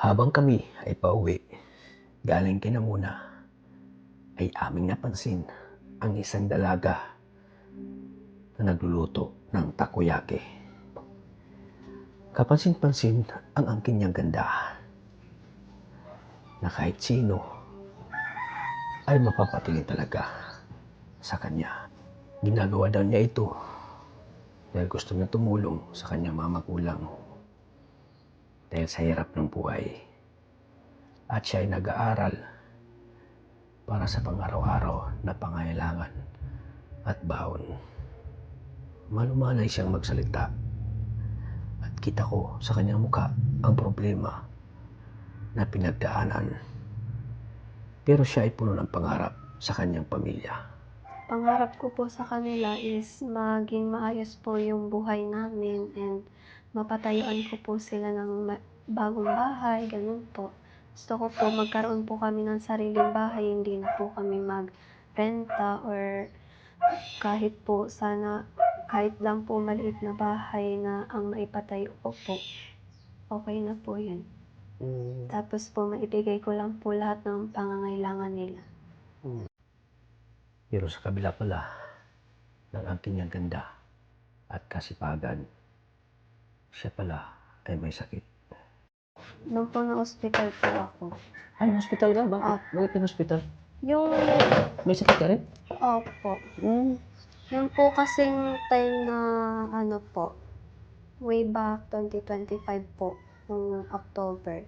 Habang kami ay pauwi, galing Kinamuna, ay aming napansin ang isang dalaga na nagluluto ng takoyaki. Kapansin-pansin ang angkin niyang ganda na kahit sino ay mapapatingin talaga sa kanya. Ginagawa daw niya ito dahil gusto niya tumulong sa kanyang mga magulang dahil sa hirap ng buhay. At siya ay nag-aaral para sa pang-araw-araw na pangailangan at baon. Malumanay siyang magsalita at kita ko sa kanyang mukha ang problema na pinagdaanan. Pero siya ay puno ng pangarap sa kanyang pamilya. Pangarap ko po sa kanila is maging maayos po yung buhay namin and mapatayuan ko po sila ng bagong bahay, ganun po. Gusto ko po magkaroon po kami ng sariling bahay, hindi na po kami magrenta or kahit po sana, kahit lang po maliit na bahay na ang maipatayo ko po. Okay na po yun. Tapos po maibigay ko lang po lahat ng pangangailangan nila. Pero sa kabila pala ng angkin niyang ganda at kasipagan, siya pala ay may sakit. Nung po na-hospital po ako. Ay, hospital ka ba? Bakit na hospital? Yung, May sakit ka rin? opo. Yung po kasing time na ano po, way back 2025 po, nung October.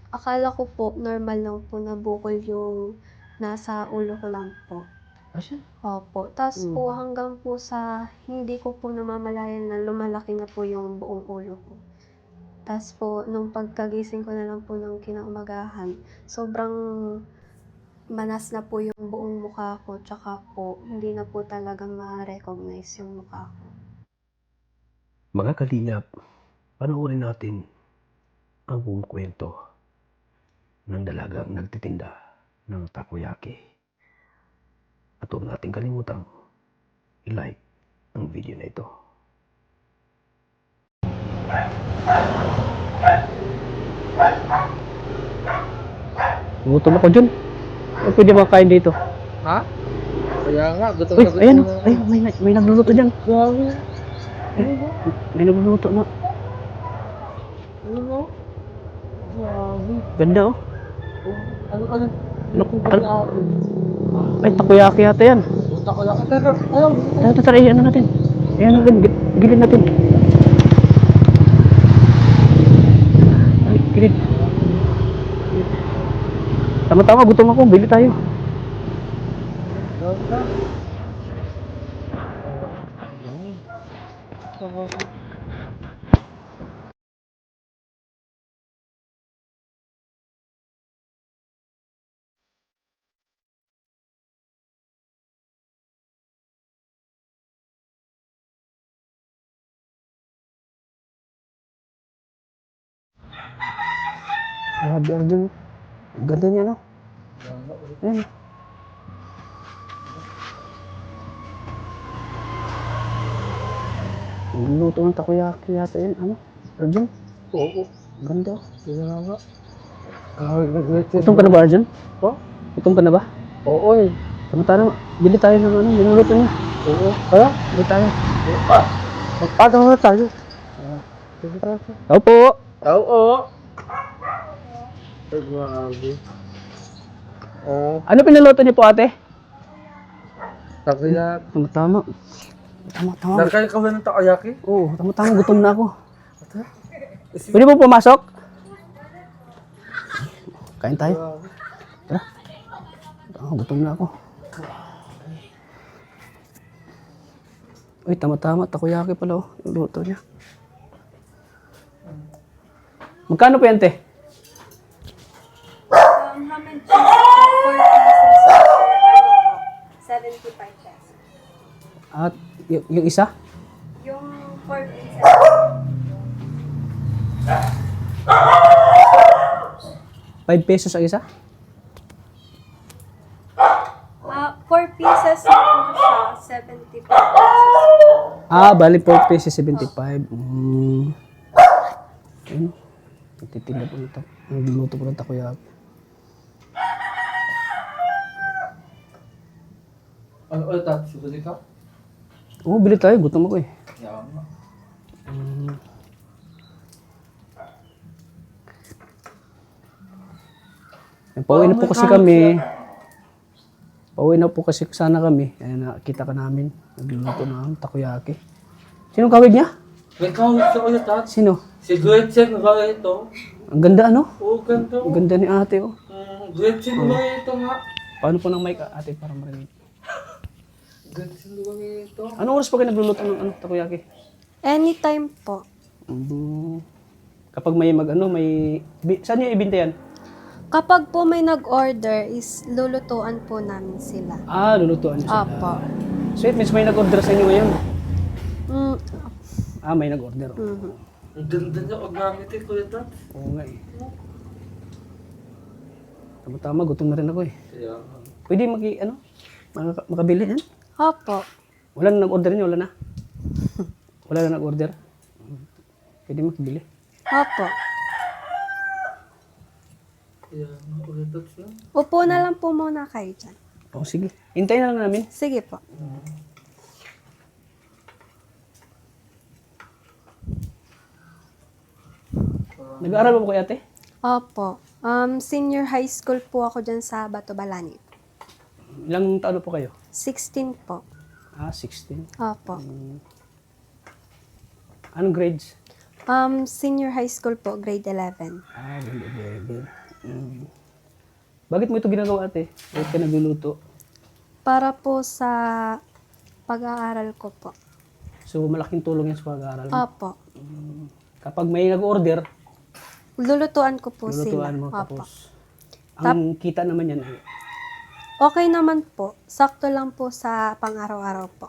Akala ko po normal lang po na bukol yung nasa ulo ko lang po. Asya? Opo. Tapos po hanggang po sa hindi ko po namamalayan na lumalaki na po yung buong ulo ko. Tapos po nung pagkagising ko na lang po ng kinaumagahan, sobrang manas na po yung buong mukha ko, tsaka po hindi na po talaga ma-recognize yung mukha ko. Mga kalingap, panoorin natin ang buong kwento ng dalagang nagtitinda ng takoyaki. At huwag natin kalimutang i-like ang video na ito. Gutom ako dyan. Ay, pwede makain dito. Ha? Kaya nga, gutom Uy, na gutom ayan. na. Ay, may nagluluto dyan. Grabe. May nagluluto na. Ano mo? Grabe. Ganda oh. Ano? Ano? Ay, takoyaki yata yan. Punta ko lang. Pero, Tara, ano natin? Ayan natin, gilid natin. Ay, gilid. Tama-tama, gutom ako. Bili tayo. Grabe, Arjun. Ganda niya, no? Ayan. Luto ng takoyaki yata yan. Ano? Arjun? oo. Ganda. Kaya nga. Gutom ka na ba, Arjun? Po? Gutom ka na ba? Oo eh. Tama-tama, bili tayo ng ano, niluluto niya. Oo. Kaya? Bili tayo. Magpataw na tayo. Sige tayo. Opo! Oo. Ay, grabe. Ano pinuluto niyo po, ate? Kaya, Tama-tama. Tama-tama. nakaya ka ba ng takoyaki? Oo, tama-tama, gutom na ako. Pwede po pumasok? Kain tayo. Tara. Gutom na ako. Uy, tama-tama. Takoyaki pala oh. Yung luto niya. Magkano po yan, te? Ham and cheese, 4 pieces, 75 pesos. At yung isa? Yung 4 pieces, 5 pesos ang isa? 4 pieces na po siya, 75 pesos. Bali 4 pesos 75. Ano? Nagtitinda po ng nagluluto po ng takoyaki. Ano ulit tat? Sibuli ka? Oo, bili tayo. Gutom ako eh. Kaya nga. Pauwi na po kasi kami. Pauwi na po kasi sana kami. Ayan, nakita ka namin. Nagluluto ng takoyaki. Sinong kawig niya? May kawit siya ulit tat. Sino? Si Gretchen nga ito. Ang ganda ano? Oo, ganito. Ang ganda ni ate oh. Gretchen nga ito nga. Paano po ng mic ate para marinig? Gretchen nga ito. Anong oras pa kayo nagluluto ng takoyaki? Anytime po. Kapag may saan niyo ibinta yan? Kapag po may nag-order is lulutuan po namin sila. Ah, lulutuan niyo sila. Apo. So it means may nag-order sa inyo ngayon? Mm, Ah, may nag-order. Ang ganda niya pag gamit eh, Kuya Tat. Oo nga eh. Tama-tama, gutom na rin ako eh. Kaya nga. Pwede makabili yan? Opo. Wala na nag-order niyo, wala na? Wala na nag-order? Pwede makabili. Opo. Kaya nga, Kuya Tat siya. Upo na lang po muna kayo dyan. Oo, sige. Hintayin na lang namin. Sige po. Nag-aaral ba po kayo ate? Opo. Senior high school po ako dyan sa Batobalani. Ilang taon na po kayo? 16 po. Ah, 16. Opo. Anong grades? Senior high school po, grade 11. Ah, good. Bakit mo ito ginagawa ate? Bakit ka nagluluto? Para po sa pag-aaral ko po. So, malaking tulong yan sa pag-aaral mo. Opo. Kapag may nag-order, Lulutuan ko po sila. lulutuan mo. Opo. Tapos, ang kita naman yan, Okay naman po. Sakto lang po sa pang-araw-araw po.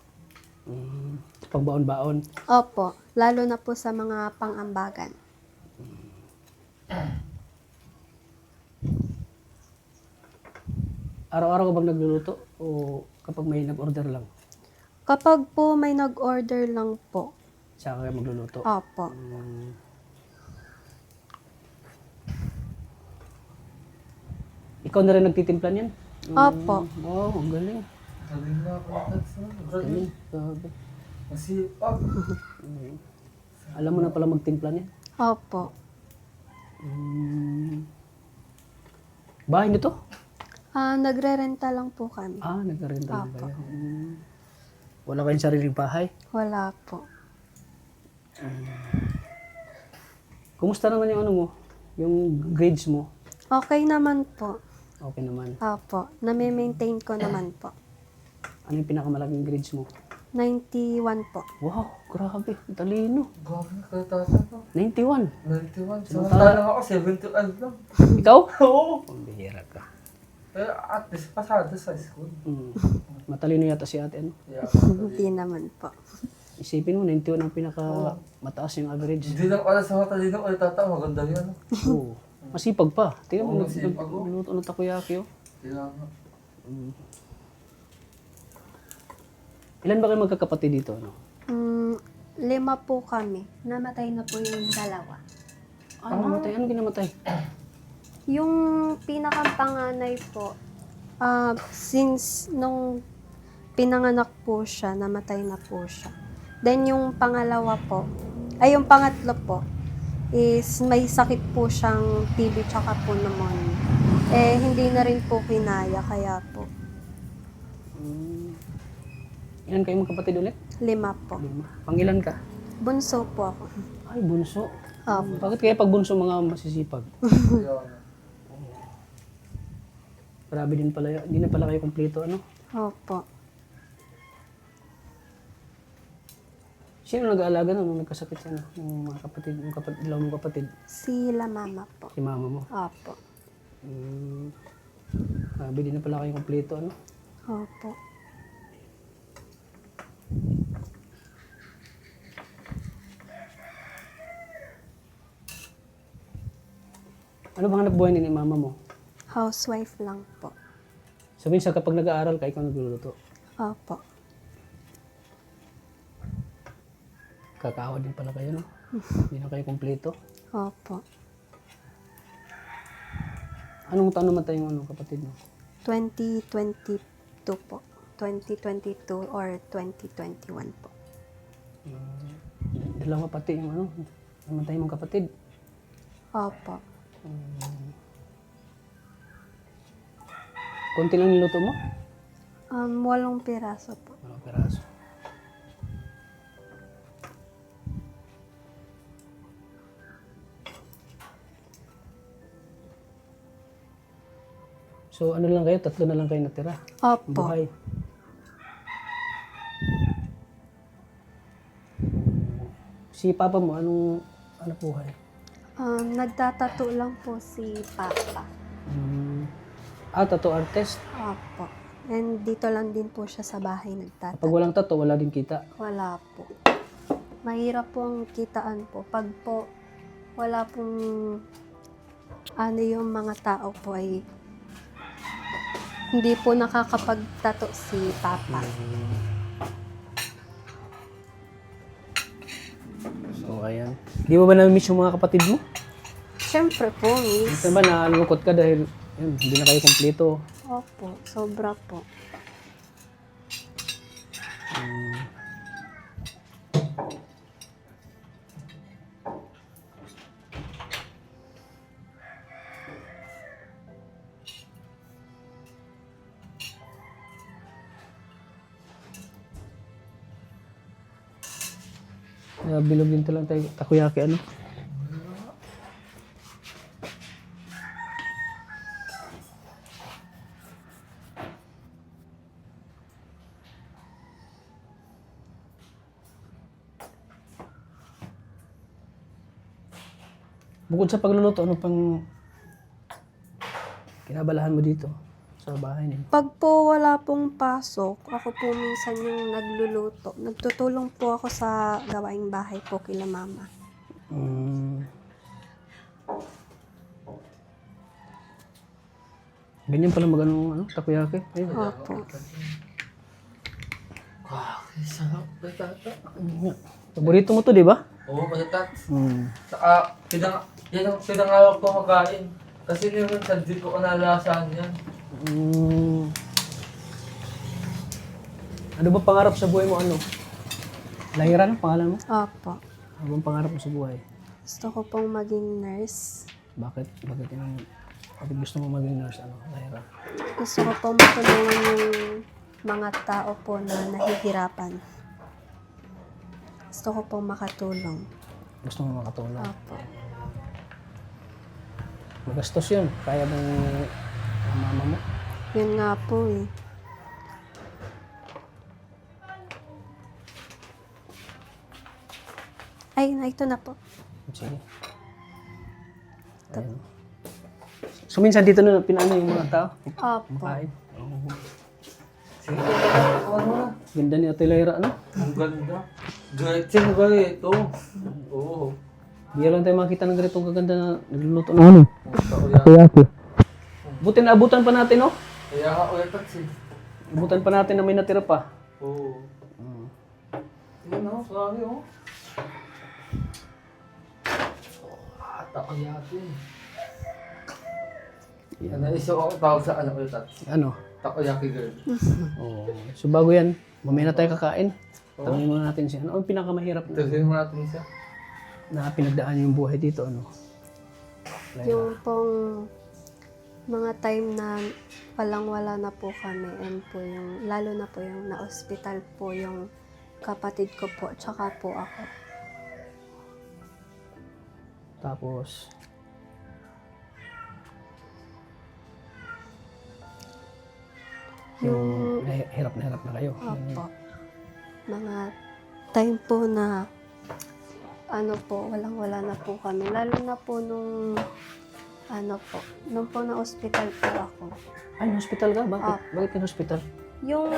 pagbaon-baon. Opo. Lalo na po sa mga pang-ambagan. Araw-araw ka bang nagluluto? O kapag may nag-order lang, Kapag po may nag-order lang po. saka kayo magluluto? Opo. Ikaw na rin nagtitimpla niyan? Opo. Wow, ang galing. Galing na, Kuya Tat siya. Galing. Galing. Grabe. Masipag. Alam mo na pala magtimpla niyan? Opo. Bahay nito? Nagre-renta lang po kami. Ah, nagkarenta lang Opo. kayo. Wala kayong sariling bahay? Wala po. Kumusta naman yung ano mo? Yung grades mo? Okay naman po. Okay naman. Opo. Nami-maintain ko naman po. Ano yung pinakamalaking grades mo? 91 po. Wow, grabe. Talino. Grabe na, Kuya Tat. 91. 91. Samantalang ako, 75 lang. Ikaw? Oo. Ang bihira ka. Pero at least pasado sa school. Matalino yata si ate. Ano? Yeah. Hindi naman po. Isipin mo, 91 ang pinaka mataas yung average. Hindi lang pala sa matalino, Kuya Tata. Maganda yan. Oo. Masipag pa. Tingnan mo, Oo, masipag, oh. nagluto ng takoyaki. Oh. Kaya nga. Ilan ba kayo magkakapatid dito? Ano? 5 po kami. Namatay na po yung 2. Ano namatay? Ano ginamatay? Yung pinakang panganay po, since nung pinanganak po siya, namatay na po siya. Then yung pangalawa po, yung pangatlo po, is may sakit po siyang TB tsaka po pneumonia. Hindi na rin po kinaya, kaya po, Ilan kayo magkapatid ulit? 5 po. 5. Pangilan ka? Bunso po ako. Ay, bunso. Opo. Bakit kaya pag bunso mga masisipag? Kaya nga. Grabe din pala. Hindi na pala kayo kompleto, ano? Opo. Sino nag-aalaga na nung nagkasakit siya? Yung mga kapatid, ilang mong kapatid? Sila mama po. Si mama mo. Opo. Grabe din na pala kayo kompleto, ano? Opo. Ano bang hanap buhay ni mama mo? Housewife lang po. So minsan kapag nag-aaral ka, ikaw nagluluto. Opo. Kakaawa din pala kayo, no? Hindi na kayo kompleto. Opo. Anong taon namatay yung kapatid mo? 2022 po. 2022 or 2021 po. Dalawa pati yung namatay mong kapatid. Opo. Konti lang niluto mo? 8 piraso po. Walang peraso. So ano lang kayo? 3 na lang kayo natira? Opo. Buhay. Si papa mo, ano buhay? Nagtatato lang po si Papa. Tattoo artist. Opo. And dito lang din po siya sa bahay nagtatato. Pag walang tattoo, wala din kita. Wala po. Mahirap pong kitaan po. Pag po wala pong yung mga tao po ay hindi po nakakapagtato si Papa. So ayan. Di mo ba na-miss yung mga kapatid mo? Siyempre po, miss. Minsan ba nalungkot ka dahil yun, hindi na kayo kompleto? Opo, sobra po. Bilog din lang tayo. Takoyaki ano? Bukod sa pagluluto, ano pang kinabalahan mo dito sa bahay niyo? Pag po wala pong pasok, ako po minsan yung nagluluto. Nagtutulong po ako sa gawaing bahay po kila mama. Ganyan pala mag takoyaki. Ayun. Opo. Sarap. Ay, tata. Paborito mo to, di ba? Oo, malitat. Hmm. Saka, yan ang pinangawag ko makain. Kasi naman sa di ko nalasahan yan. Ano ba pangarap sa buhay mo? Lahira ng pangalan mo? Opo. Ano bang pangarap mo sa buhay? Gusto ko pong maging nurse. Bakit gusto mo maging nurse? Lahira? Gusto ko pong matulungan yung mga tao po na nahihirapan. Gusto ko pong makatulong. Gusto mo makatulong? Opo. Magastos yun. Kaya bang ang mama mo? Yun nga po eh. Ay, ito na po. Sige. Ayun. So minsan dito na pinaano yung mga tao? Opo. Makain. Sige, ano na? Ganda ni Ate Lyra, ano? Ang ganda. Gretchen ba ito? Oo. Di lang tayo makita ng ganitong kaganda na nagluluto ng ano. Takoyaki. Buti na abutan pa natin, no? Kaya nga ulit taxi. Abutan pa natin na may natira pa. Oo. Yun o, sorry o. Takoyaki. Yan. Ano, isa ako tawag sa ano ulit taxi. Ano? Takoyaki girl. Oh. So bago yan, mamaya na tayo kakain. Tanungin muna natin siya. Ano ang pinakamahirap Tagsin mo natin siya. na pinagdaan yung buhay dito? Ano? Lyra. Yung pong mga time na walang-wala na po kami and po yung, lalo na po yung na-hospital po yung kapatid ko po, tsaka po ako. Tapos, Yung, hirap na kayo. opo, mga time po na ano po, walang-wala na po kami. Lalo na po nung nung po na-hospital po ako. Ay, hospital ka? Bakit? Ah. Bakit ka hospital? Yung,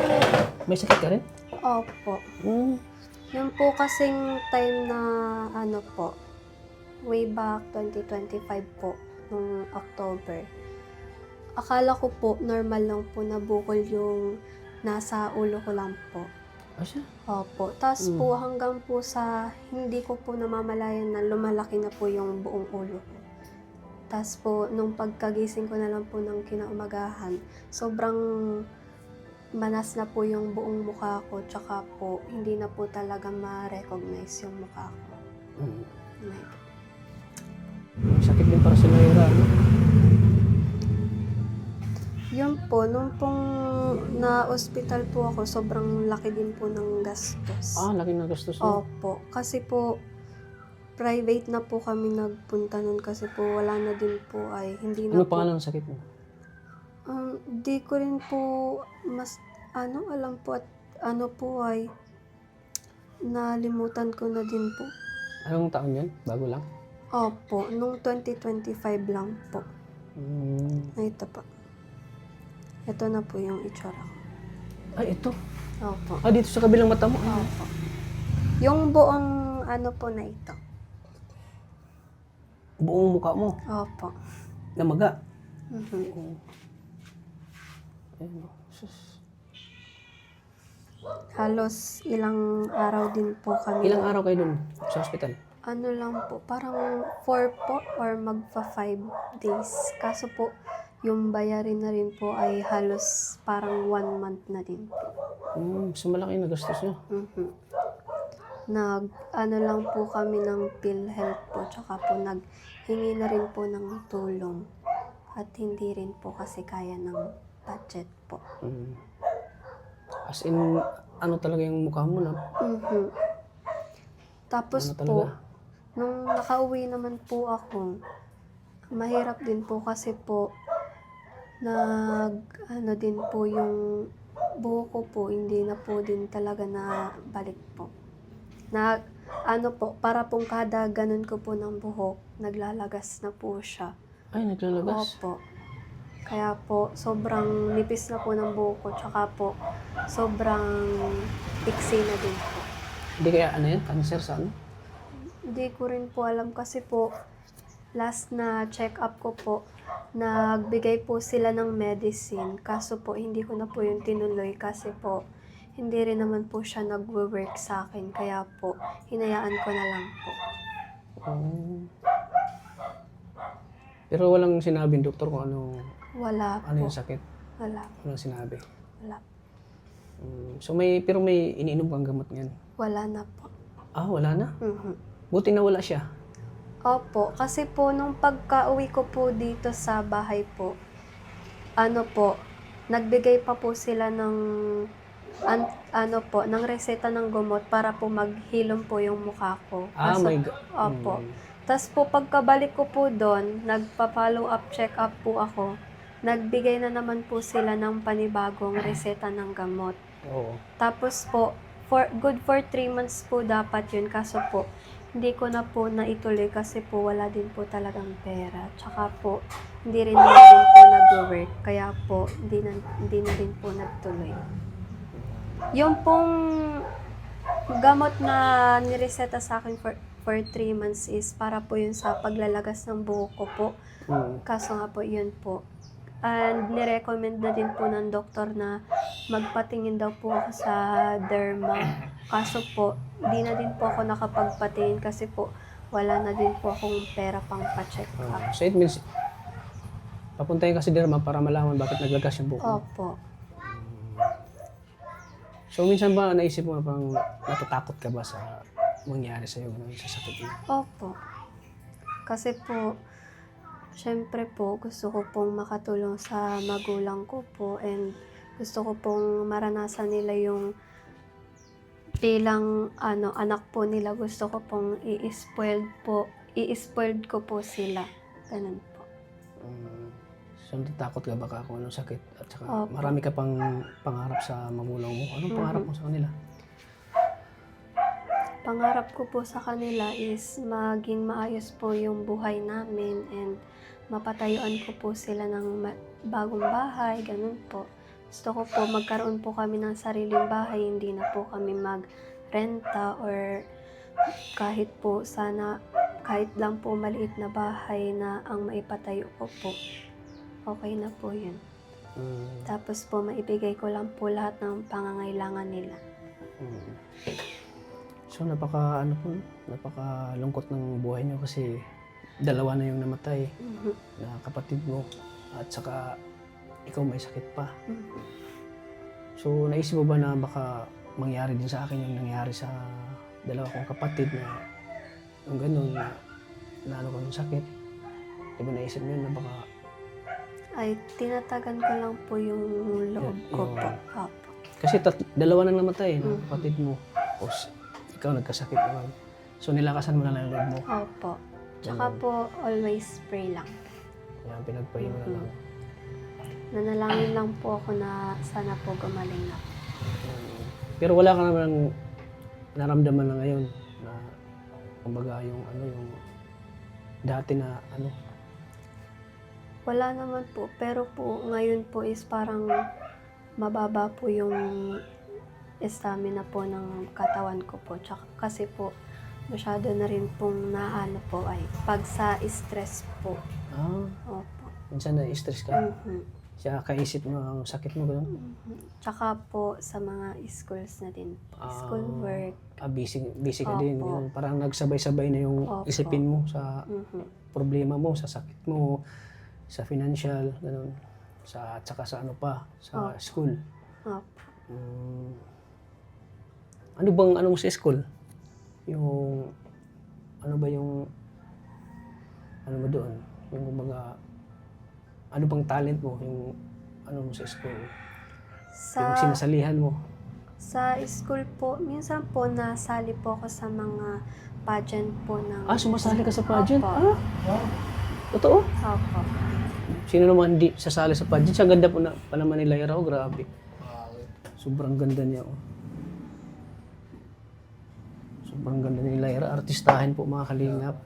May sakit ka rin? opo, Hmm. yung po kasing time na way back 2025 po, nung October. Akala ko po, normal lang po na bukol yung nasa ulo ko lang po. Siya? Opo. Tapos po hanggang po sa hindi ko po namamalayan na lumalaki na po yung buong ulo ko. Tas po, nung pagkagising ko na lang po ng kinaumagahan, sobrang manas na po yung buong mukha ko, tsaka po, hindi na po talaga ma-recognize yung mukha ko. Like, Sakit din para sa Mayra, ano? yun po, nung pong na-hospital po ako, sobrang laki din po ng gastos. Laki na gastos mo. Opo, kasi po, private na po kami nagpunta nun kasi po wala na din po ay hindi na Ano po. pangalan ng sakit mo? Di ko rin po alam po at ano po ay nalimutan ko na din po. Anong taon yan? Bago lang? Opo, nung 2025 lang po. Ito po. Ito na po yung itsura ko. Ay, ito. Opo. Dito sa kabilang mata mo. Opo. Yung buong ano po na ito. Buong mukha mo. Opo. Namaga. Mhm. Ayun, oh. Sus. Halos ilang araw din po kami. Ilang araw kayo dun sa hospital? Ano lang po, parang 4 po or magpa 5 days. Kaso po, yung bayarin na rin po ay halos parang 1 month na din po. So malaki na gastos nyo. Ano lang po kami ng PhilHealth po, tsaka po naghingi na rin po ng tulong. At hindi rin po kasi kaya ng budget po. As in, ano talaga yung mukha mo na? Tapos Ano talaga? po, nung nakauwi naman po ako, mahirap din po kasi po, ano din po yung buhok ko po, hindi na po din talaga na balik po. Ano po, para pong kada ganun ko po ng buhok, naglalagas na po siya. Ay, naglalabas. Opo. Kaya po, sobrang nipis na po ng buhok ko, tsaka po, sobrang iksi na din po. Hindi kaya ano yan? Cancer sa ano? Hindi ko rin po alam kasi po, last na check-up ko po, nagbigay po sila ng medicine. Kaso po, hindi ko na po yung tinuloy kasi po, hindi rin naman po siya nagwo-work sa akin. Kaya po, hinayaan ko na lang po. Pero walang sinabing doktor kung Wala po. ano yung sakit. Wala. Walang sinabi. Wala. So pero may iniinom kang gamot ngayon? Wala na po. Wala na? Buti na wala siya. Opo, kasi po nung pagka-uwi ko po dito sa bahay po, nagbigay pa po sila ng ng reseta ng gamot para po maghilom po yung mukha ko. Opo. Tapos po pagkabalik ko po doon, nagpa-follow up, check up po ako. Nagbigay na naman po sila ng panibagong reseta ng gamot. Oo. Tapos po, good for 3 months po dapat yun. Kaso po, hindi ko na po naituloy kasi po wala din po talagang pera. Tsaka po, hindi rin naman din po nag-work. Kaya po, hindi na din po nagtuloy. Yung pong gamot na nireseta sa akin for 3 months is para po yun sa paglalagas ng buhok ko po. Kaso nga po, yun po. And nirecommend na din po ng doktor na magpatingin daw po ako sa derma. Kaso po, di na din po ako nakapagpatingin kasi po wala na din po akong pera pang pa-check up. So it means, papuntahin ka si derma para malaman bakit naglagas yung buhok mo. Opo. So minsan ba naisip mo parang natatakot ka ba sa mangyari sa'yo sa sakit mo? Opo. Kasi po, syempre po, gusto ko pong makatulong sa magulang ko po and gusto ko pong maranasan nila yung bilang anak po nila. Gusto ko pong i-spoiled ko po sila. Ganun po. So natatakot ka ba kung anong sakit? At saka Opo. marami ka pang pangarap sa magulang mo. Anong pangarap mo sa kanila? Pangarap ko po sa kanila is maging maayos po yung buhay namin and mapatayuan ko po sila ng bagong bahay, ganun po. Gusto ko po magkaroon po kami ng sariling bahay, hindi na po kami magrenta or kahit po sana, kahit lang po maliit na bahay na ang maipatayo ko po. Okay na po yun. Tapos po maibigay ko lang po lahat ng pangangailangan nila. So napakalungkot ng buhay niyo kasi dalawa na yung namatay Mhm. na kapatid mo at saka ikaw may sakit pa. Mhm. So, naisip mo ba na baka mangyari din sa akin yung nangyari sa dalawa kong kapatid na yung ganun na ano ko yung sakit? Di ba naisip mo yun na baka Ay, tinatagan ko lang po yung loob ko Yung- po. Opo. kasi dalawa na namatay na Mhm. kapatid mo. Tapos ikaw nagkasakit naman. So, nilakasan mo na lang yung loob mo. Opo. Tsaka po, always pray lang. Yan, pinagpray mo na lang. Nanalangin lang po ako na sana po gumaling na. Pero wala ka naman naramdaman na ngayon na kumbaga yung ano yung dati na ano. Wala naman po. Pero po, ngayon po is parang mababa po yung stamina po ng katawan ko po. Tsaka kasi po, masyado na rin pong naano po ay pag sa stress po. Opo. Minsan na-stress ka. Mhm. Siya kaisip mo ang sakit mo gano'n. Mhm. Tsaka po sa mga schools na din. School work. Busy ka din. Opo. Ganun. Parang nagsabay-sabay na yung Opo. isipin mo sa Mhm. problema mo, sa sakit mo, sa financial, gano'n. At saka sa ano pa, sa Opo. school. Opo. Ano bang ano mo sa school? Yung ano ba yung ano mo doon? Yung kumbaga ano bang talent mo? Yung ano mo sa school? Yung Sa, sinasalihan mo? sa school po, minsan po nasali po ako sa mga pageant po ng... Sumasali ka sa pageant? Opo. Totoo? Opo. Sino naman hindi sasali sa pageant? Siya ganda po na, pa naman ni Lyra. Grabe. Sobrang ganda niya. Sobrang ganda ni Lyra. Artistahin po mga kalingap.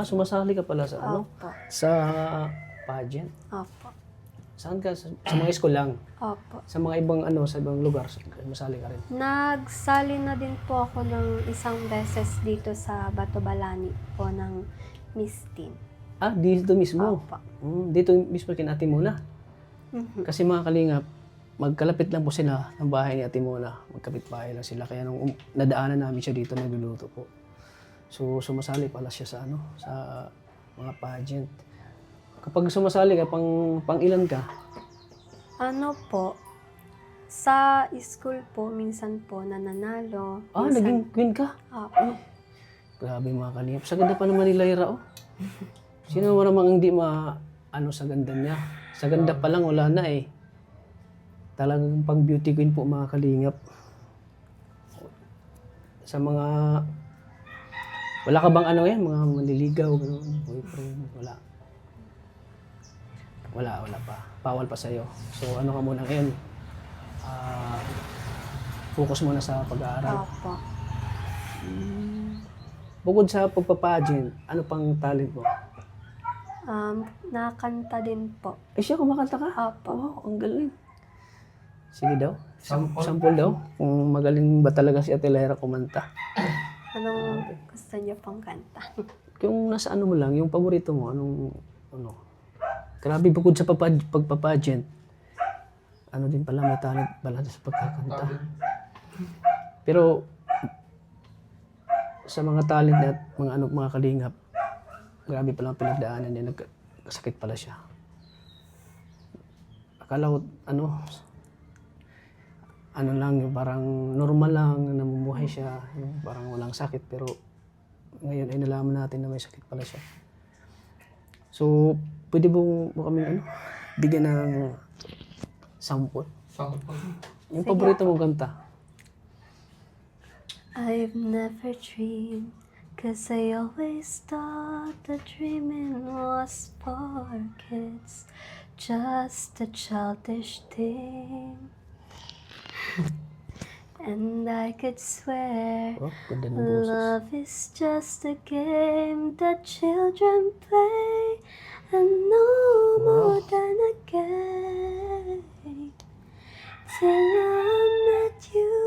Sumasali ka pala sa ano? Opo. Sa pageant? Opo. Saan ka? Sa mga school lang? Opo. Sa mga ibang ano, sa ibang lugar, masali ka rin. Nagsali na din po ako ng isang beses dito sa Batobalani po ng Miss Teen. Dito mismo? Opo. Dito mismo kina Ate Mona. Mhm. Kasi mga kalingap, magkalapit lang po sila ng bahay ni Ate Mona. Magkapit bahay lang sila. Kaya nung nadaanan namin siya dito, nagluluto po. So, sumasali pala siya sa ano, sa mga pageant. Kapag sumasali ka, pang ilan ka? Ano po, sa school po, minsan po nananalo. Minsan, Naging queen ka? Opo. Grabe mga kalingap. Sa ganda pa naman ni Lyra, oh. Sino mo namang hindi ano sa ganda niya? Sa ganda pa lang, wala na eh. Talagang pang beauty queen po mga kalingap. Sa mga... Wala ka bang ano yan? Mga manliligaw, gano'n, boyfriend, wala. Wala pa. Bawal pa sa'yo. So ano ka muna ngayon? Focus muna sa pag-aaral. Opo. Bukod sa pagpapageant, ano pang talent mo? Nakanta din po. Siya, kumakanta ka? Opo. Wow, ang galing. Sige daw. Sample. Sample daw. Kung magaling ba talaga si Ate Lyra kumanta. Anong gusto niyo pong kanta? Yung nasa ano mo lang, yung paborito mo, ano. Grabe, bukod sa pagpapageant, ano din pala, may talent pala sa pagkakanta. Pero, sa mga talent at mga kalingap, grabe pala ang pinagdaanan niya, nagkasakit pala siya. Akala ko, ano lang, yung parang normal lang, namumuhay siya, yung parang walang sakit, pero ngayon ay nalaman natin na may sakit pala siya. So, pwede mo kami bigyan ng sample? Sample. Yung paborito mong kanta? I've never dreamed, 'cause I always thought that dreaming was for kids, just a childish thing. And I could swear Ganda ng boses. love is just a game that children play, and no more than a game. Till I met you,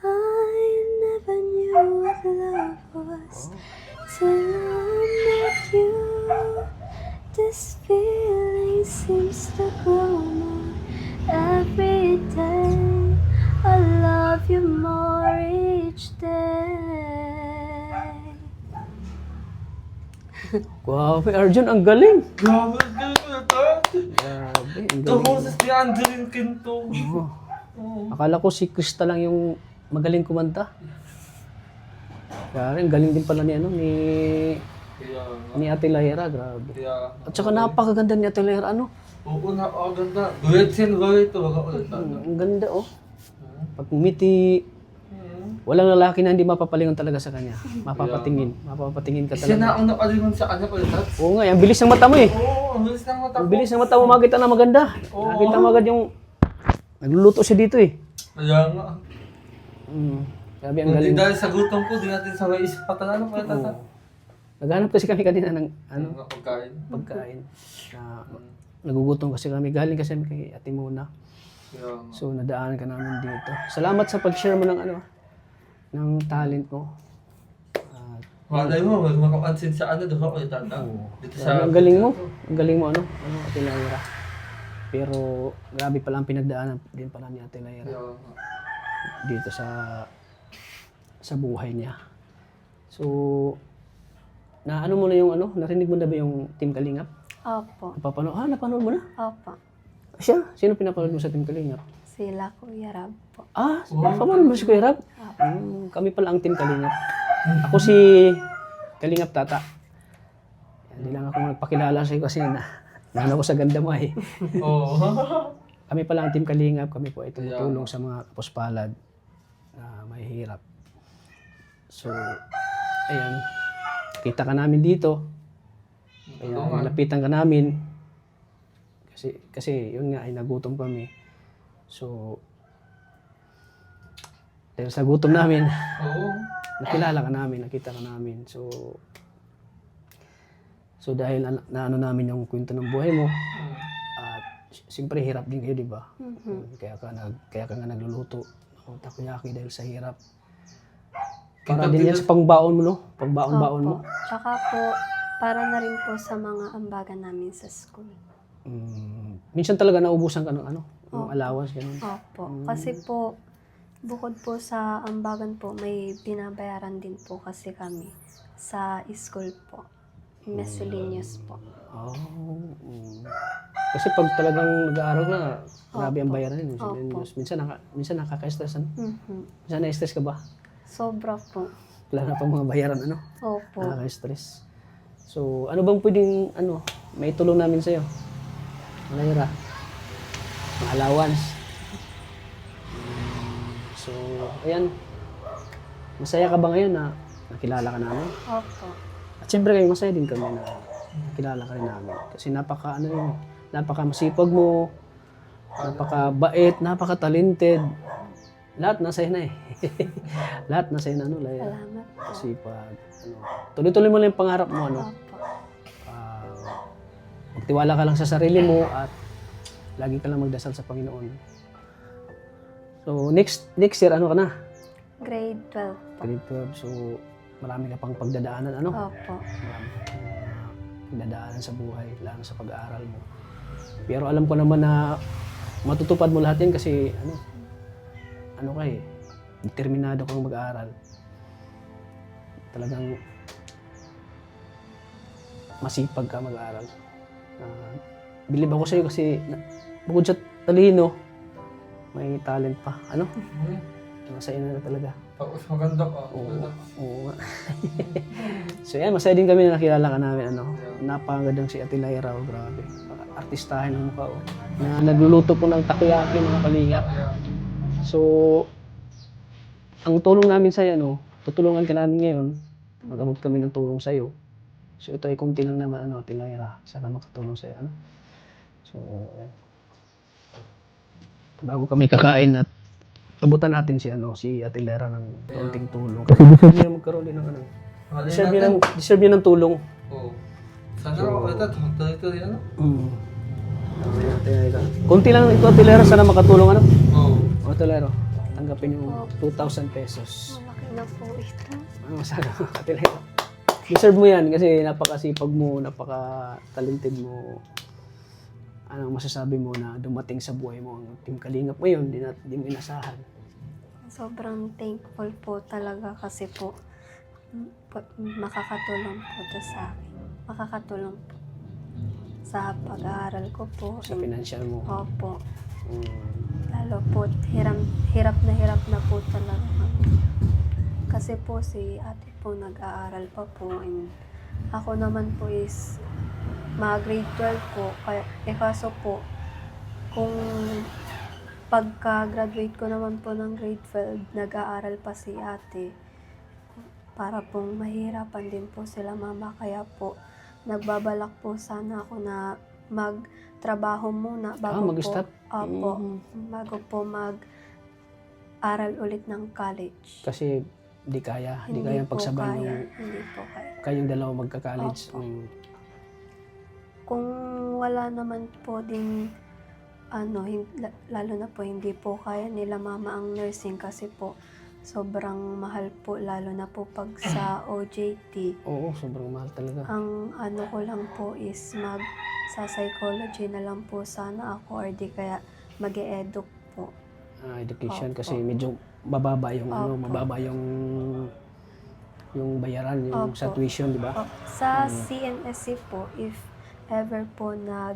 I never knew what love was. Till I met you, this feeling seems to grow more every day. I love you more each day. Grabe, Arjun, ang galing. Grabe, ang galing ko na to. Grabe, ang Ito galing. boses ni Angeline Quinto. Oo. Oo. Akala ko si Krista lang yung magaling kumanta. Grabe, ang galing din pala ni Kaya nga. ni Ate Lyra, grabe. Kaya, At saka napakaganda ni Ate Lyra, ano? oo na, ganda. Guhit sin, guhit. Baga ulit. Ang ganda, oh. Pag umiti, walang lalaki na hindi mapapalingon talaga sa kanya. Mapapatingin ka Siya talaga. na ang nakalingon sa kanya ulit. Oo nga, ang bilis ng mata mo eh. Oo, ang bilis ng mata Ang ko. bilis ng mata mo, makita na maganda. Oo. Nakita mo agad yung nagluluto siya dito eh. Kaya nga. Grabe, ang Kung di galing. dahil sa gutom ko, di natin sa may isip patalan pa tata. Naghanap kasi kami kanina ng Ano nga pagkain? pagkain. Nagugutom kasi kami. Galing kasi kami kay Ate Mona. Kaya nga. So, nadaanan ka namin dito. Salamat sa pag-share mo ng ng talent mo. Malay mo, wag makapansin sa ano, doon ako tata. Dito sa... Ang galing mo. Ang galing mo, Ate Lyra. Pero, grabe pala ang pinagdaanan din pala ni Ate Lyra Kaya nga. dito sa buhay niya. So, mo na yung narinig mo na ba yung Team Kalingap? Opo. Napanood mo na? Opo. Siya? Sino pinapanood mo sa Team Kalingap? Sila Kuya Rab po. Napanood mo si Kuya Rab? Kami pala ang Team Kalingap. Ako si Kalingap Tata. Hindi lang ako nagpakilala sa'yo kasi naano ko sa ganda mo eh. Oo. Kami pala ang Team Kalingap. Kami po ay tumutulong sa mga kapuspalad na mahihirap. So, ayan. Kita ka namin dito. Kaya malapitan ka namin. Kasi yun nga ay nagutom kami. So, dahil sa gutom namin, Oo. nakilala ka namin, nakita ka namin. So dahil naano namin yung kwento ng buhay mo, at siyempre hirap din kayo, di ba? Kaya ka nga nagluluto ng takoyaki dahil sa hirap. Para din yan sa pangbaon mo, no? Pangbaon-baon mo. Opo. Tsaka po, para na rin po sa mga ambagan namin sa school. Minsan talaga naubusan ka ng ng allowance, ganun. Opo. Kasi po, bukod po sa ambagan po, may binabayaran din po kasi kami sa school po. Miscellaneous po. Kasi pag talagang nag-aaral na, grabe ang Opo. bayaran yun. Opo. Minsan nakaka-stress, ano? Minsan na-stress ka ba? Sobra po. Wala na pang mga bayaran, Opo. Nakaka-stress. So, ano bang pwedeng, may tulong namin sa'yo? Lyra? Mga allowance. So, ayan. Masaya ka ba ngayon na nakilala ka namin? Opo. At siyempre kayo, masaya din kami na nakilala ka rin namin. Kasi napaka masipag mo, napaka-bait, napaka-talented. Lahat nasa na eh. Lahat nasa na, Lyra? Salamat po. Masipag. Tuloy-tuloy mo lang yung pangarap mo, Opo. Magtiwala ka lang sa sarili mo at lagi ka lang magdasal sa Panginoon. So, next year, ano ka na? Grade 12 po. Grade 12. So, marami ka pang pagdadaanan, Opo. Marami kang pagdadaanan sa buhay, lalo sa pag-aaral mo. Pero alam ko naman na matutupad mo lahat yan kasi, ka eh, determinado kang mag-aaral. Talagang masipag ka mag-aaral. Bilib ako sa'yo kasi bukod sa talino, may talent pa. Masaya na talaga. Tapos maganda ka. Oo nga. So yan, masaya din kami na nakilala ka namin. Napakagandang si Ate Lyra, grabe. Artistahin ang mukha, na nagluluto po ng takoyaki, mga kalingap. So, ang tulong namin sa'yo, tutulungan ka namin ngayon. Mag-abot kami ng tulong sa'yo. So, ito ay kunti lang naman, Ate Lyra. Sana makatulong sa'yo, So, bago kami kakain at abutan natin si Ate Lyra ng konting tulong. Kasi deserve niya magkaroon din ng deserve niya ng tulong. Oo. Sana ako kita, tuloy-tuloy yan. Kunti lang ito, Ate Lyra, sana makatulong, Oo. Ate Lyra, tanggapin yung 2,000 pesos. Malaki na po ito. Sana, Ate Lyra. Deserve mo yan kasi napakasipag mo, napaka-talented mo. Anong masasabi mo na dumating sa buhay mo ang Team Kalingap ngayon, di mo inasahan? Sobrang thankful po talaga kasi po makakatulong po ito sa akin. makakatulong po sa pag-aaral ko po. Sa financial mo. Opo. Mm. Lalo po, hirap na po talaga kami. Kasi po si ate po nag-aaral pa po. And ako naman po is grade 12 po. Kaya, kaso po, kung pagka-graduate ko naman po ng grade 12, nag-aaral pa si ate. Para pong mahirapan din po sila mama. Kaya po, nagbabalak po sana ako na magtrabaho muna bago mag-stop? Opo, bago po mag-aral ulit ng college. Kasi di kaya. Di kaya po pagsabay kaya, yung hindi po kaya. kayong dalawa magka-college. Opo. Mm. Kung wala naman po din, lalo na po hindi po kaya nila mama ang nursing kasi po sobrang mahal po, lalo na po pag sa OJT. Oo, sobrang mahal talaga. Ang ano ko lang po is sa psychology na lang po sana ako or di kaya mag-e-educ po. Education Opo. kasi medyo mababa yung Opo. mababa yung bayaran, yung Opo. sa tuition, di ba? Sa CNSC po, if ever po na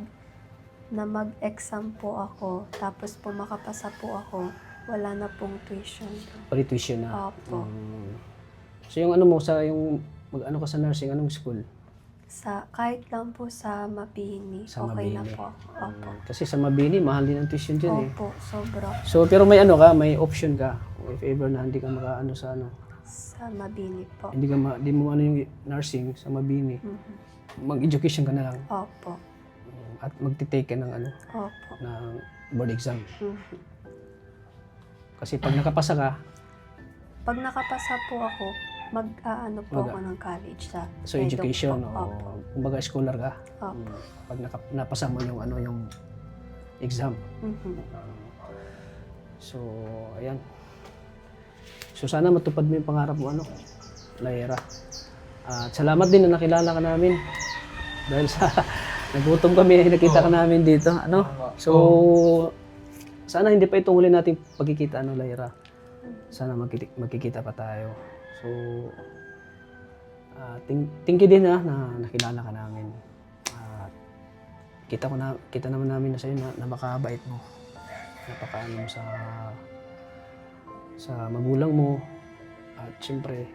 mag-exam po ako, tapos po makapasa po ako, wala na pong tuition. Pari tuition na. Opo. So yung ano mo sa yung mag-ano ka sa nursing, anong school? Kahit lang po sa Mabini, Sa okay na Mabini. po. Opo. Kasi sa Mabini, mahal din ang tuition dyan eh. Opo, sobra. So pero may ano ka, may option ka. If ever na hindi ka makaano sa ano, Sa Mabini po. hindi mo ano yung nursing sa Mabini, Mhm. mag-education ka na lang Opo. at magti-take ka ng ano, Opo. ng board exam. Mhm. Kasi pag nakapasa ka, Pag nakapasa po ako, mag-aano po ako ng college sa so Edu education po. Opo. o kumbaga scholar ka. Opo. Pag napasa mo yung ano yung exam. Mhm. So, ayan. So sana matupad mo yung pangarap mo ano, Lyra. At salamat din na nakilala ka namin. Dahil sa nagutom kami, nakita ka namin dito, ano? So sana hindi pa itong huli nating pagkikita, ano, Lyra. Sana magkikita pa tayo. So thank you din na nakilala ka namin. Kita naman namin na sa'yo na makabait mo. Napakaano mo sa magulang mo. At syempre,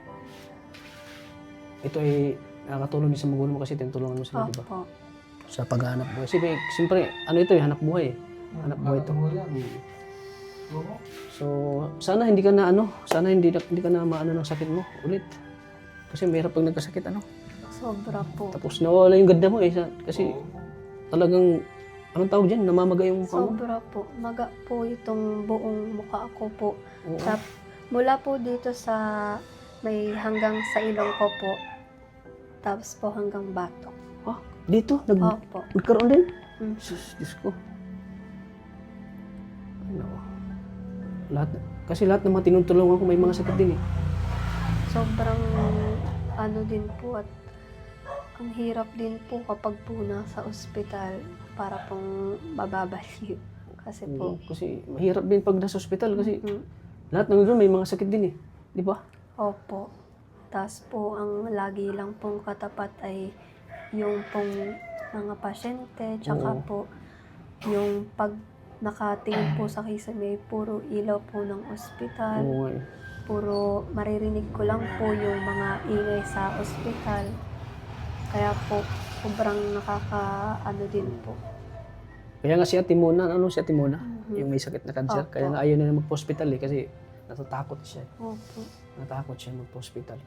ito ay nakakatulong din sa magulang mo kasi tinutulungan mo sila, di ba? Opo. Sa paghahanap buhay. Siyempre, ano ito eh, hanap buhay eh. Hanap buhay ito. So, sana hindi ka na sana hindi ka na maano ng sakit mo ulit. Kasi mahirap pag nagkasakit, Sobra po. Tapos nawala yung ganda mo eh. Kasi talagang, anong tawag dyan? Namamaga yung mukha mo. Sobra po. Maga po itong buong mukha ko po. Oo. Mula po dito sa may hanggang sa ilong ko po. Tapos po hanggang batok. Dito, Opo. nagkaroon din. Mm. Sus, Diyos ko. Ano? Kasi lahat ng mga tinutulungan ko may mga sakit din eh. Sobrang ano din po at ang hirap din po kapag po nasa ospital para pong mababaliw. Kasi po, Kasi mahirap din pag nasa ospital kasi mm, lahat ng doon may mga sakit din eh. Di ba? opo. Tapos po, ang lagi lang pong katapat ay yung pong mga pasyente, tsaka Oo. po yung pag nakatingin po sa kisame, puro ilaw po ng ospital. Oo nga eh. Puro maririnig ko lang po yung mga ingay sa ospital. Kaya po, sobrang nakakaano din po. Kaya nga si Ate Mona, si Ate Mona? Mhm. Yung may sakit na cancer. Opo. Kaya nga ayaw na magpa-hospital eh kasi natatakot siya. Opo. Natakot siya magpa-hospital.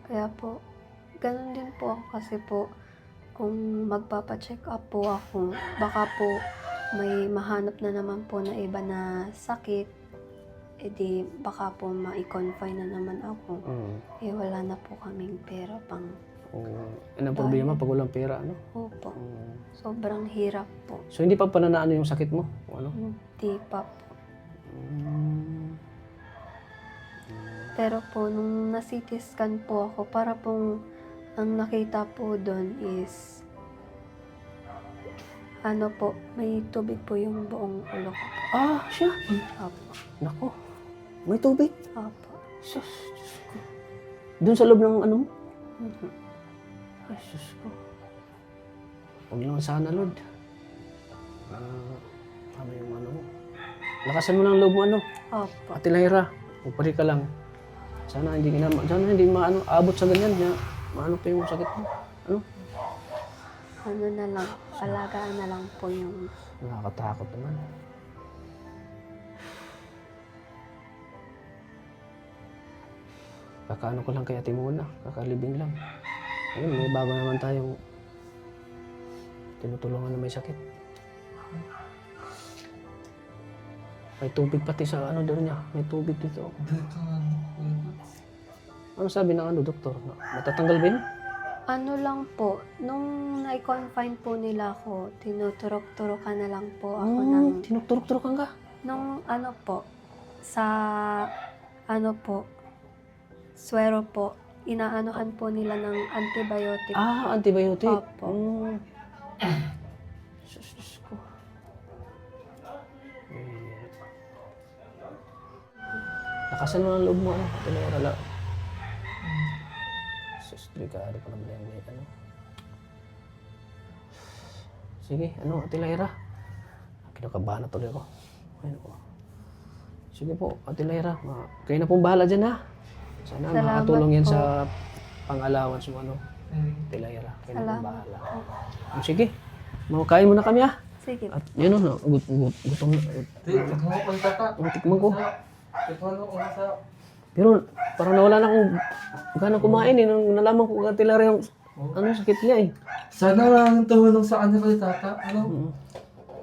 Kaya po, ganun din po ako kasi po, kung magpapacheck up po ako, baka po may mahanap na naman po na iba na sakit, edi baka po ma-confine na naman ako. Eh wala na po kaming pera pang Yan ang problema pag walang pera, ano? opo. Sobrang hirap po. So hindi pa pananaano yung sakit mo? O ano? Hindi pa po. Pero po, nung na-CT scan po ako, para pong ang nakita po doon is ano po, may tubig po yung buong ulo ko po. Siya? Opo. Nako. May tubig. Opo. Sus, Diyos ko. Doon sa loob ng ano mo? Mhm. Ay, sus ko. Huwag naman sana, Lord. Ano yung ano mo? Lakasan mo ng loob mo, ano? Opo. Ate Lyra, magpari ka lang. Sana hindi maano, abot sa ganyan. Maano pa yung sakit mo. Ano? Ano na lang, alagaan na lang po yung Nakakatakot naman. Kakaano ko lang kay Ate Mona, kakalibing lang. Ayun, may bago naman tayong tinutulungan na may sakit. May tubig pati sa ano doon niya, may tubig dito. Dito nga. Ano sabi ng ano, doktor? Matatanggal ba yun? ano lang po, nung na-confine po nila ako, tinuturok-turokan na lang po ako ng, Tinutulog-tulokan ka? nung ano po, sa, ano po, swero po, inaanohan po nila ng antibiotic. Antibiotic. Opo. Sus ko. Lakasan mo ng loob mo, ano? Tinawala. Sus, delikado pa naman yan. Ano? Sige, ano, Ate Lyra? Kinakabahan na tuloy ako. Ayun ako. Sige po, Ate Lyra. Kayo na pong bahala dyan, ha? Sana Salamat makatulong yan po. sa pang-allowance mo, ano? Ate Lyra, kayo na pong Salamat bahala. po. Sige, makain muna kami, ha? Sige. At yun, no, gutom na. Tikman mo kung tata. Tikman ko. Tikman mo kung masarap. Pero parang nawala na akong gano'ng kumain eh. Nung nalaman ko Ate Lyra yung ano, sakit niya eh. Sana lang tumulong sa kanya kay tata. Ano?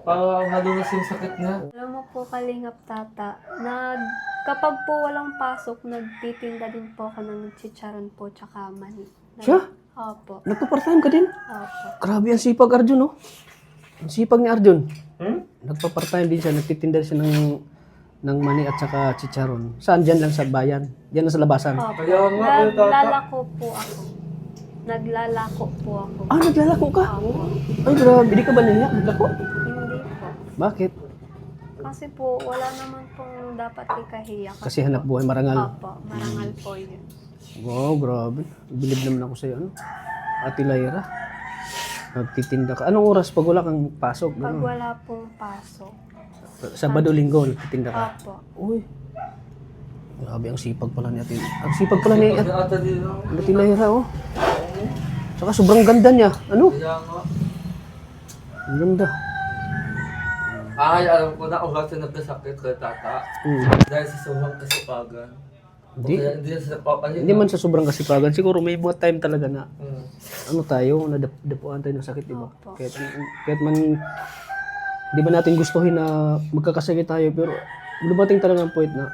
Para halunas yung sakit niya. Alam mo po, Kalingap Tata, kapag po walang pasok, nagtitinda din po ako ng chicharon po tsaka mani. Siya? Opo. Nagpa-part-time ka din? Opo. Grabe ang sipag, Arjun, no? Ang sipag ni Arjun. Hmm? Nagpa-part-time din siya. Nagtitinda siya ng mani at saka chicharon. Saan? Diyan lang sa bayan? Diyan lang sa labasan? Opo. Kaya nga, Tata. Naglalako po ako. Naglalako po ako. Naglalako ka? Opo. Ay, grabe. Di ka ba nahiya? Naglako? Hindi po. Bakit? Kasi po, wala naman pong dapat ikahiya. Kasi hanap buhay marangal. Opo, marangal po yun. Wow, grabe. Bilib naman ako sa'yo, ano? Ate Lyra. Nagtitinda ka. Anong oras pag wala kang pasok? Pag Ano? wala pong pasok. Sabado, linggo, nagtitinda ka. Opo. Uy. Grabe, ang sipag pala ni Ate. Ang sipag pala ni Kasi ata din lang. Ate Lyra, oh. Tsaka sobrang ganda niya. Ano? Kaya nga. Ang ganda. Ay, alam ko na kung bakit nagkasakit kay tata. Hmm. Dahil sa sobrang kasipagan. Hindi. Kaya hindi sa papalit. Hindi man sa sobrang kasipagan. Siguro may mga time talaga na Hmm. ano tayo, nadapuan tayo ng sakit, di ba? Opo. Kahit man, di ba natin gustuhin na magkakasakit tayo, pero dumating talaga ang point na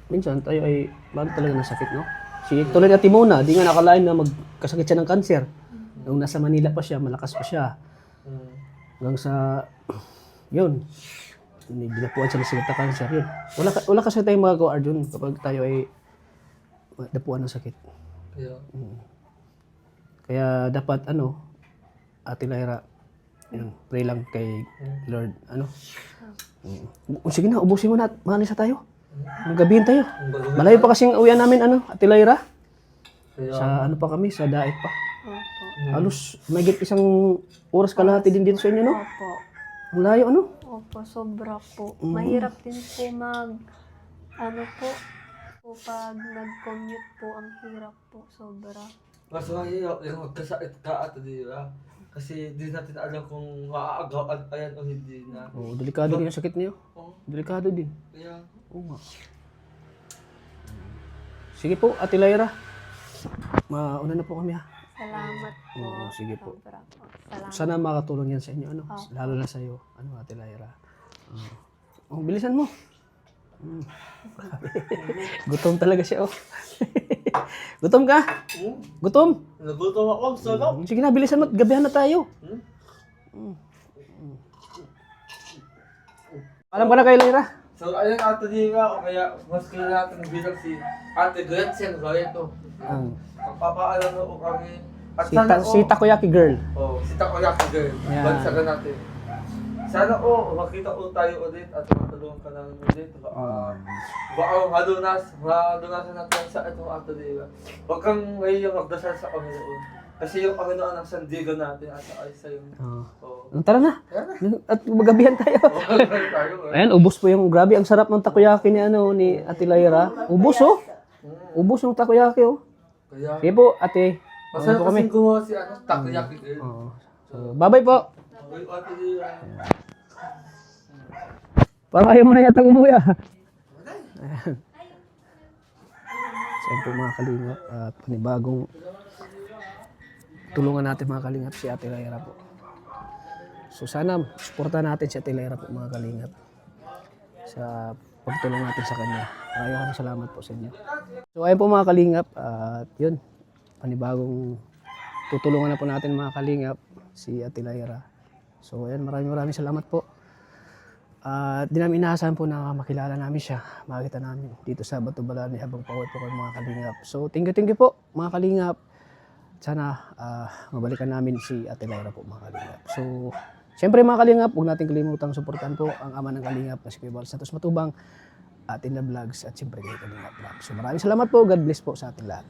minsan tayo ay bakit talaga ng sakit, no? Si tulad ni Ate Mona, di nga nakalain na magkasakit siya ng cancer. Nung nasa Manila pa siya, malakas pa siya. Hmm. Hanggang sa, yun, dinapuan siya ng sakit na cancer, yun. Wala kasi tayong magagawa, Arjun, kapag tayo ay dapuan ng sakit. Kaya. Kaya dapat, Ate Lyra, yun, pray lang kay Lord, sige na, ubusin mo na at manisa tayo. Magabihin tayo. Malayo pa kasing uwian namin, Ate Lyra. Kaya. Sa pa kami, sa daet pa. Opo. Halos, mahigit isang oras kalahati din dito sa inyo, no? Opo. Ang layo, Opo, sobra po. Mahirap din po pag nag-commute po, ang hirap po, sobra. Mas mahirap yung magkasakit ka at di ba? Kasi di natin alam kung maaagawan pa yan o hindi na. Oo, delikado din ang sakit niyo. Oh, Delikado din. kaya. Oo nga. Sige po, Ate Lyra. Mauna na po kami, ha? Salamat po. Oo, sige po. Sobra po. Salamat. Sana makatulong yan sa inyo, Opo. lalo na sa iyo, Ate Lyra. Bilisan mo. Gutom talaga siya, oh. Gutom ka? Gutom? Nagutom ako, ang sarap. Sige na, bilisan mo. Gabihan na tayo. Alam ka na kay Lyra? So, ayun ate Dira, o kaya mas kilala natin bilang si Ate Gretchen Loreto. Magpapaalam na po kami. At sana Si Takoyaki Girl. si Takoyaki Girl. Yan. Bansagan natin. Sana makita po tayo ulit at matulungan ka namin ulit. Baka halunasan natin sa itong Ate Dira. Huwag kang ngayon magdasal sa Panginoon. Kasi yung Panginoon ng sandigan natin at sa yung... Oo. Oo. Tara na. At magabihan tayo. Tayo, Ayan, ubos po yung, grabe, ang sarap ng takoyaki ni, ni Ate Lyra. Ubos, oh. Ubos yung takoyaki, oh. Kaya, Sige po, ate. masarap po kami. kasing gumawa si takoyaki din. Oo. So, bye-bye po. Okay, ate Lira. Parang ayaw mo na yata umuwi, ah. Ayan. So, yun po mga kalingap. At panibagong tulungan natin mga kalingap si Ate Lyra po. So, sana suportahan natin si Ate Lyra po mga kalingap sa pagtulong natin sa kanya. Maraming salamat po sa inyo. So, ayun po mga kalingap. At yun, panibagong tutulungan na po natin mga kalingap si Ate Lyra. So, ayan, maraming salamat po. Di namin inaasahan po na makilala namin siya, makita namin dito sa Batubalani habang pauwi po kayo mga kalingap. So, thank you po mga kalingap. Sana mabalikan namin si Ate Lyra po mga kalingap. So, siyempre mga kalingap, huwag natin kalimutang suportahan po ang ama ng kalingap na si Kuya Val Santos Matubang at in the vlogs at siyempre kayo kalingap. So, maraming salamat po. God bless po sa ating lahat.